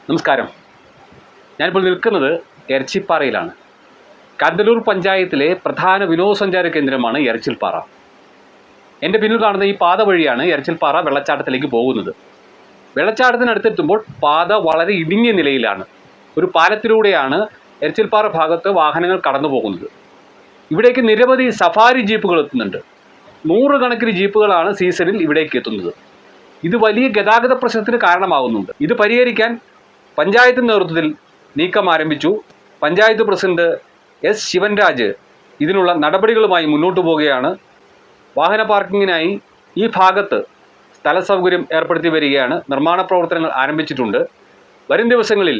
നമസ്കാരം. ഞാനിപ്പോൾ നിൽക്കുന്നത് എരച്ചിപ്പാറയിലാണ്. കാന്തല്ലൂർ പഞ്ചായത്തിലെ പ്രധാന വിനോദസഞ്ചാര കേന്ദ്രമാണ് എരച്ചിൽപ്പാറ. എൻ്റെ പിന്നിൽ കാണുന്ന ഈ പാത വഴിയാണ് എരച്ചിൽപ്പാറ വെള്ളച്ചാട്ടത്തിലേക്ക് പോകുന്നത്. വെള്ളച്ചാട്ടത്തിനടുത്തെത്തുമ്പോൾ പാത വളരെ ഇടുങ്ങിയ നിലയിലാണ്. ഒരു പാലത്തിലൂടെയാണ് എരച്ചിൽപ്പാറ ഭാഗത്ത് വാഹനങ്ങൾ കടന്നു പോകുന്നത്. ഇവിടേക്ക് നിരവധി സഫാരി ജീപ്പുകൾ എത്തുന്നുണ്ട്. 100 കണക്കിന് ജീപ്പുകളാണ് സീസണിൽ ഇവിടേക്ക് എത്തുന്നത്. ഇത് വലിയ ഗതാഗത പ്രശ്നത്തിന് കാരണമാകുന്നുണ്ട്. ഇത് പരിഹരിക്കാൻ പഞ്ചായത്തിൻ്റെ നേതൃത്വത്തിൽ നീക്കം ആരംഭിച്ചു. പഞ്ചായത്ത് പ്രസിഡന്റ് എസ് ശിവൻരാജ് ഇതിനുള്ള നടപടികളുമായി മുന്നോട്ട് പോവുകയാണ്. വാഹന പാർക്കിങ്ങിനായി ഈ ഭാഗത്ത് സ്ഥല സൗകര്യം ഏർപ്പെടുത്തി വരികയാണ്. നിർമ്മാണ പ്രവർത്തനങ്ങൾ ആരംഭിച്ചിട്ടുണ്ട്. വരും ദിവസങ്ങളിൽ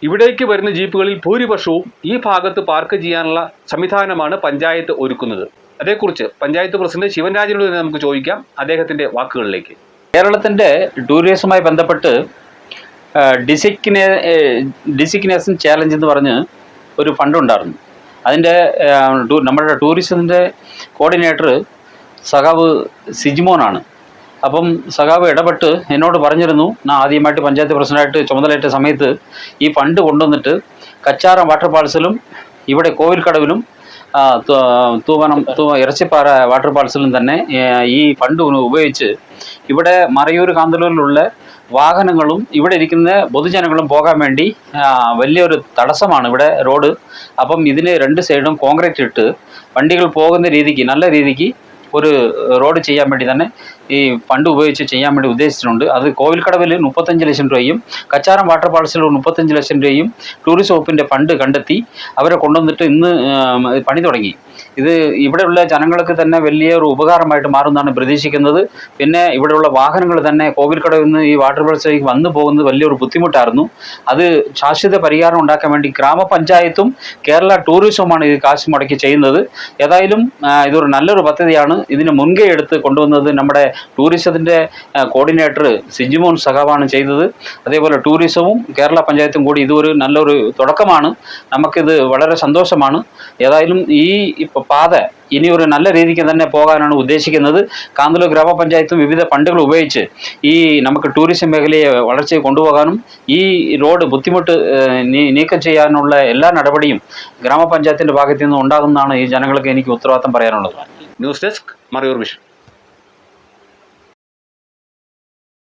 ഇവിടേക്ക് വരുന്ന ജീപ്പുകളിൽ ഭൂരിപക്ഷവും ഈ ഭാഗത്ത് പാർക്ക് ചെയ്യാനുള്ള സംവിധാനമാണ് പഞ്ചായത്ത് ഒരുക്കുന്നത്. അതേക്കുറിച്ച് പഞ്ചായത്ത് പ്രസിഡന്റ് ശിവൻരാജിനോട് തന്നെ നമുക്ക് ചോദിക്കാം, അദ്ദേഹത്തിൻ്റെ വാക്കുകളിലേക്ക്. കേരളത്തിൻ്റെ ടൂറിസവുമായി ബന്ധപ്പെട്ട് ഡിസിഗ്നേഷൻ ചാലഞ്ച് എന്ന് പറഞ്ഞ് ഒരു ഫണ്ടുണ്ടായിരുന്നു. അതിൻ്റെ നമ്മുടെ ടൂറിസത്തിൻ്റെ കോർഡിനേറ്റർ സഖാവ് സിജിമോനാണ്. അപ്പം സഖാവ് ഇടപെട്ട് എന്നോട് പറഞ്ഞിരുന്നു, ഞാൻ ആദ്യമായിട്ട് പഞ്ചായത്ത് പ്രസിഡൻ്റായിട്ട് ചുമതലയേറ്റ സമയത്ത് ഈ ഫണ്ട് കൊണ്ടുവന്നിട്ട് കച്ചാറം വാട്ടർഫാൾസിലും ഇവിടെ കോവിൽക്കടവിലും എരച്ചിപ്പാറ വാട്ടർഫാൾസിലും തന്നെ ഈ ഫണ്ട് ഉപയോഗിച്ച് ഇവിടെ മറയൂർ കാന്തല്ലൂരിലുള്ള വാഹനങ്ങളും ഇവിടെ ഇരിക്കുന്ന പൊതുജനങ്ങളും പോകാൻ വേണ്ടി വലിയൊരു തടസ്സമാണ് ഇവിടെ റോഡ്. അപ്പം ഇതിന് 2 സൈഡും കോൺക്രീറ്റ് ഇട്ട് വണ്ടികൾ പോകുന്ന രീതിക്ക് നല്ല രീതിക്ക് ഒരു റോഡ് ചെയ്യാൻ വേണ്ടി തന്നെ ഈ ഫണ്ട് ഉപയോഗിച്ച് ചെയ്യാൻ വേണ്ടി ഉദ്ദേശിച്ചിട്ടുണ്ട്. അത് കോവിൽക്കടവിൽ 35 ലക്ഷം രൂപയും കച്ചാറം വാട്ടർഫാൾസിൽ 35 ലക്ഷം രൂപയും ടൂറിസം വകുപ്പിൻ്റെ ഫണ്ട് കണ്ടെത്തി അവരെ കൊണ്ടുവന്നിട്ട് ഇന്ന് പണി തുടങ്ങി. ഇത് ഇവിടെയുള്ള ജനങ്ങൾക്ക് തന്നെ വലിയൊരു ഉപകാരമായിട്ട് മാറുമെന്നാണ് പ്രതീക്ഷിക്കുന്നത്. പിന്നെ ഇവിടെയുള്ള വാഹനങ്ങൾ തന്നെ കോവിൽക്കടവിൽ നിന്ന് ഈ വാട്ടർഫാൾസിലേക്ക് വന്നു പോകുന്നത് വലിയൊരു ബുദ്ധിമുട്ടായിരുന്നു. അത് ശാശ്വത പരിഹാരം ഉണ്ടാക്കാൻ വേണ്ടി ഗ്രാമപഞ്ചായത്തും കേരള ടൂറിസവുമാണ് ഇത് കാശ് മുടക്കി ചെയ്യുന്നത്. ഏതായാലും ഇതൊരു നല്ലൊരു പദ്ധതിയാണ്. ഇതിന് മുൻകൈ എടുത്ത് കൊണ്ടുവന്നത് നമ്മുടെ ടൂറിസത്തിൻ്റെ കോർഡിനേറ്റർ സിജിമോൻ സഖാവാണ് ചെയ്തത്. അതേപോലെ ടൂറിസവും കേരള പഞ്ചായത്തും കൂടി ഇതൊരു നല്ലൊരു തുടക്കമാണ്. നമുക്കിത് വളരെ സന്തോഷമാണ്. ഏതായാലും ഈ പാത ഇനി ഒരു നല്ല രീതിക്ക് തന്നെ പോകാനാണ് ഉദ്ദേശിക്കുന്നത്. കാന്തല്ലൂർ ഗ്രാമപഞ്ചായത്തും വിവിധ ഫണ്ടുകൾ ഉപയോഗിച്ച് ഈ നമുക്ക് ടൂറിസം മേഖലയെ വളർച്ചയിൽ കൊണ്ടുപോകാനും ഈ റോഡ് ബുദ്ധിമുട്ട് നീക്കം ചെയ്യാനുള്ള എല്ലാ നടപടിയും ഗ്രാമപഞ്ചായത്തിൻ്റെ ഭാഗത്തു നിന്ന് ഉണ്ടാകുന്നതാണ് ഈ ജനങ്ങൾക്ക് എനിക്ക് ഉത്തരവാദിത്തം പറയാനുള്ളത്. News desk Marayoor vision.